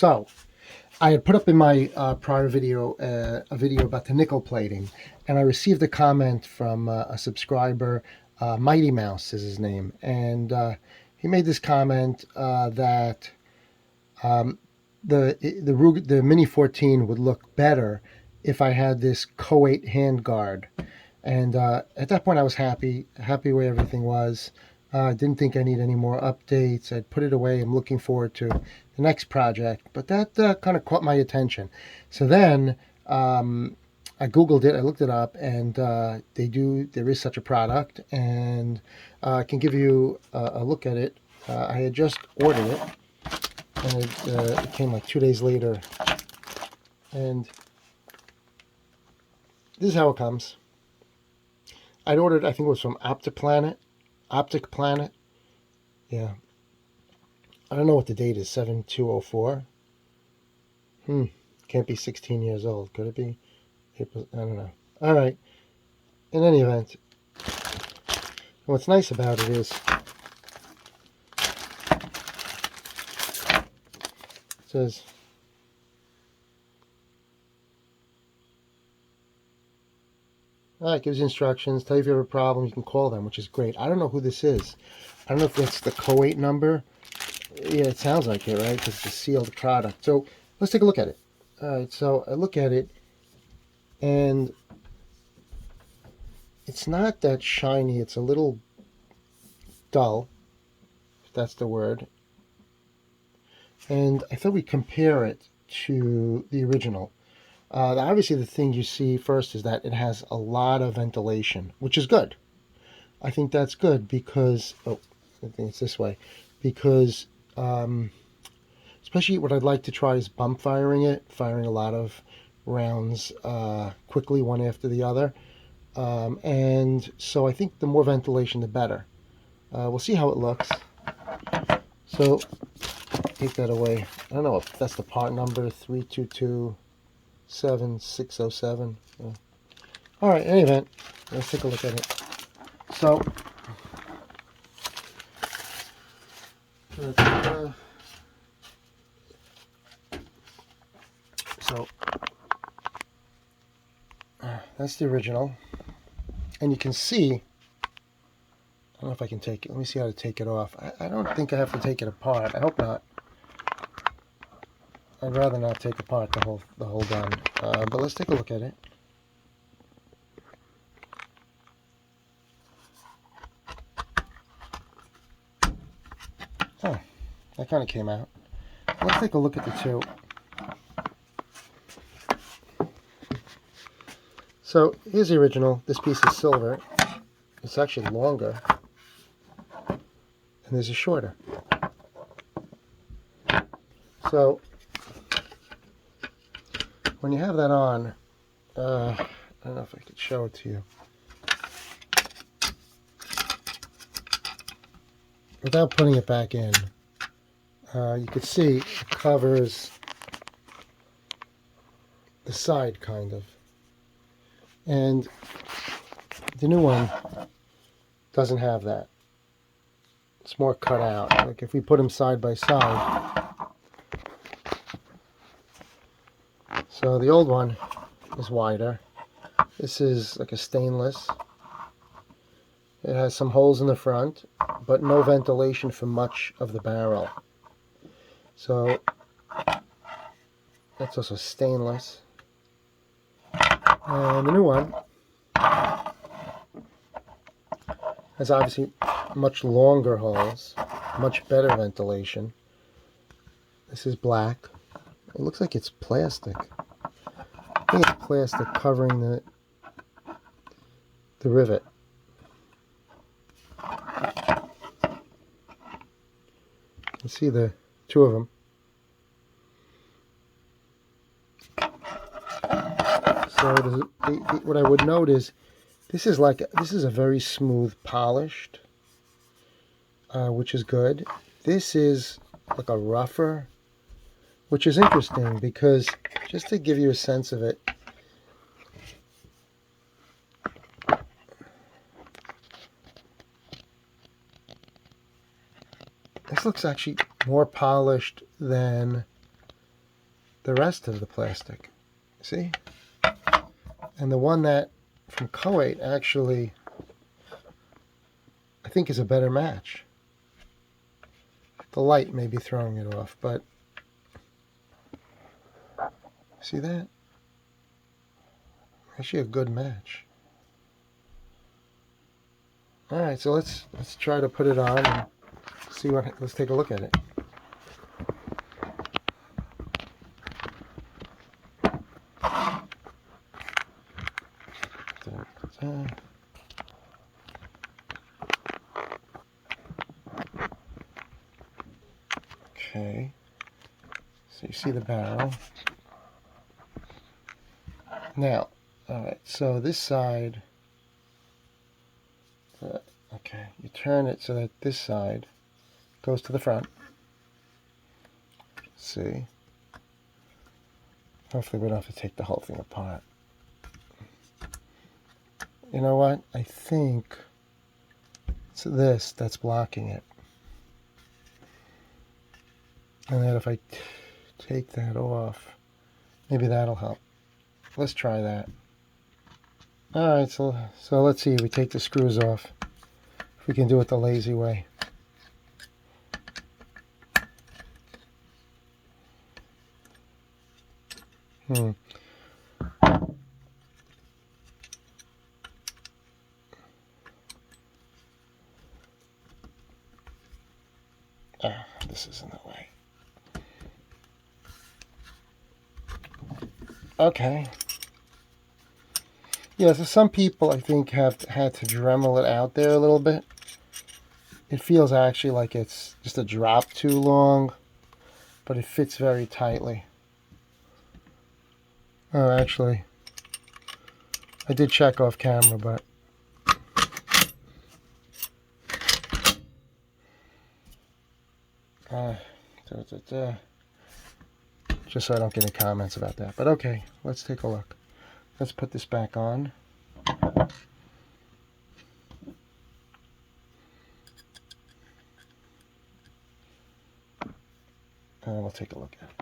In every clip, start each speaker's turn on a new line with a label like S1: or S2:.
S1: So, I had put up in my prior video a video about the nickel plating, and I received a comment from a subscriber, Mighty Mouse is his name, and he made this comment that the Mini-14 would look better if I had this Choate handguard. And at that point, I was happy where everything was. I didn't think I need any more updates. I'd put it away. I'm looking forward to the next project. But that kind of caught my attention. So then I Googled it. I looked it up, and there is such a product. And I can give you a look at it. I had just ordered it, and it came like 2 days later. And this is how it comes. I'd ordered, I think it was from Optic Planet. Yeah. I don't know what the date is, 7204. Can't be 16 years old. Could it be? April, I don't know. All right. In any event, what's nice about it is it says it gives you instructions, tell you if you have a problem, you can call them, which is great. I don't know who this is. I don't know if it's the Choate number. Yeah, it sounds like it, right? Because it's a sealed product. So let's take a look at it. All right, so I look at it, and it's not that shiny. It's a little dull, if that's the word. And I thought we'd compare it to the original. Obviously, the thing you see first is that it has a lot of ventilation, which is good. I think that's good because, I think it's this way, because especially what I'd like to try is bump firing a lot of rounds quickly, one after the other. And so I think the more ventilation, the better. We'll see how it looks. So, take that away. I don't know if that's the part number, 3227-607. All right, in any event, let's take a look at it. So, that's the original, and you can see, I don't know if I can take it, let me see how to take it off. I don't think I have to take it apart. I hope not. I'd rather not take apart the whole gun, but let's take a look at it. Oh, that kind of came out. Let's take a look at the two. So here's the original. This piece is silver. It's actually longer, and there's a shorter. So when you have that on, I don't know if I could show it to you. Without putting it back in, you could see it covers the side, kind of. And the new one doesn't have that. It's more cut out. Like if we put them side by side. So the old one is wider. This is like a stainless. It has some holes in the front, but no ventilation for much of the barrel. So that's also stainless. And the new one has obviously much longer holes, much better ventilation. This is black. It looks like it's plastic. I think it's plastic covering the rivet. You see the two of them. So what I would note is this is a very smooth polished, which is good. This is like a rougher, which is interesting because just to give you a sense of it, this looks actually more polished than the rest of the plastic. See? And the one that from Choate actually, I think, is a better match. The light may be throwing it off, but see that? Actually a good match. Alright, so let's try to put it on and see what, let's take a look at it. Okay, so you see the barrel. Now, alright, so this side, okay, you turn it so that this side goes to the front. See? Hopefully we don't have to take the whole thing apart. You know what? I think it's this that's blocking it. And then if I take that off, maybe that'll help. Let's try that. Alright, so let's see. We take the screws off. If we can do it the lazy way. This is in the way. Okay. Yeah, so some people, I think, have had to Dremel it out there a little bit. It feels actually like it's just a drop too long, but it fits very tightly. Oh, actually, I did check off camera, but just so I don't get any comments about that. But okay, let's take a look. Let's put this back on. And we'll take a look at it.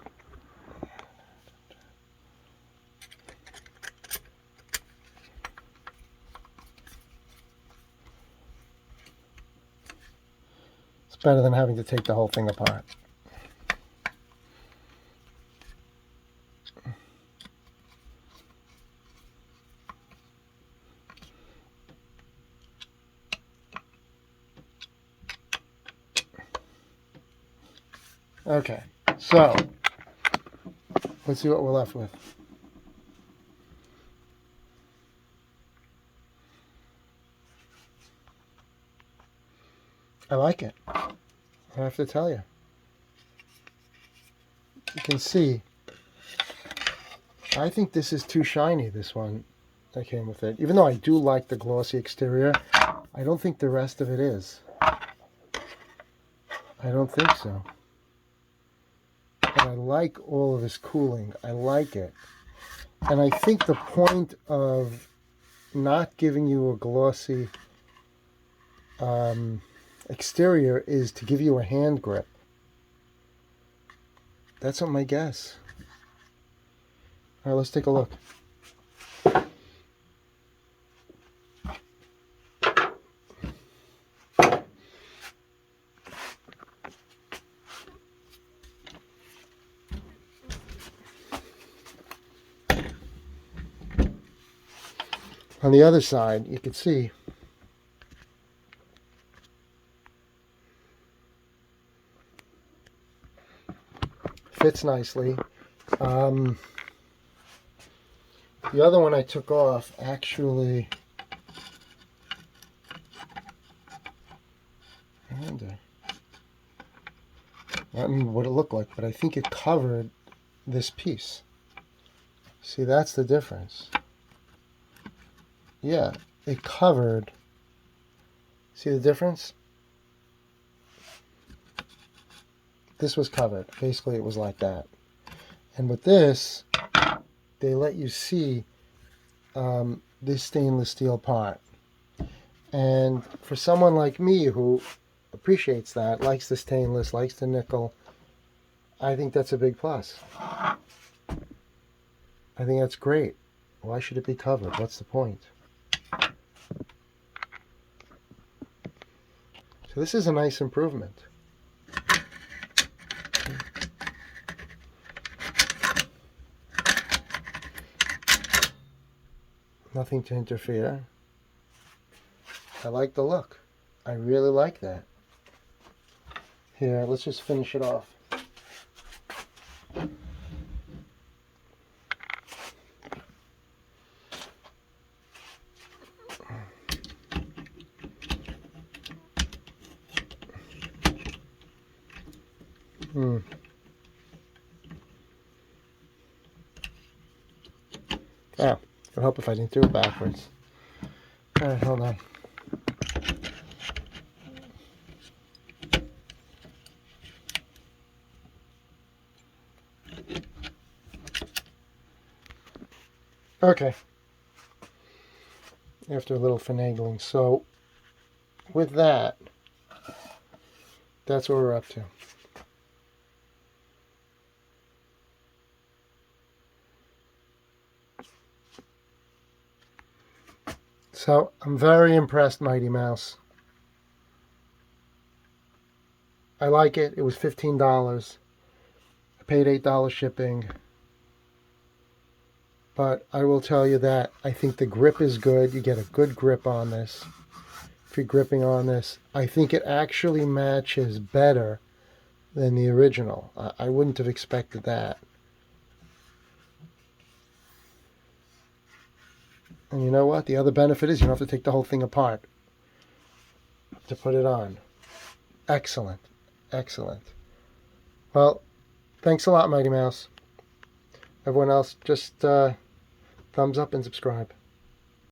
S1: It's better than having to take the whole thing apart. Okay, so let's see what we're left with. I like it. I have to tell you. You can see, I think this is too shiny, this one that came with it. Even though I do like the glossy exterior, I don't think the rest of it is. I don't think so. But I like all of this cooling. I like it. And I think the point of not giving you a glossy exterior is to give you a hand grip. That's what my guess. All right, let's take a look. On the other side, you can see fits nicely. The other one I took off actually, I don't remember what it looked like, but I think it covered this piece. See, that's the difference. Yeah, it covered. See the difference? This was covered. Basically, it was like that. And with this, they let you see this stainless steel part. And for someone like me who appreciates that, likes the stainless, likes the nickel, I think that's a big plus. I think that's great. Why should it be covered? What's the point? So this is a nice improvement. Nothing to interfere. I like the look. I really like that. Here, let's just finish it off. Oh, it would help if I didn't do it backwards. Alright, hold on. Okay. After a little finagling. So, with that, that's what we're up to. So, I'm very impressed, Mighty Mouse. I like it. It was $15. I paid $8 shipping. But I will tell you that I think the grip is good. You get a good grip on this. If you're gripping on this, I think it actually matches better than the original. I wouldn't have expected that. And you know what? The other benefit is you don't have to take the whole thing apart to put it on. Excellent. Excellent. Well, thanks a lot, Mighty Mouse. Everyone else, just thumbs up and subscribe.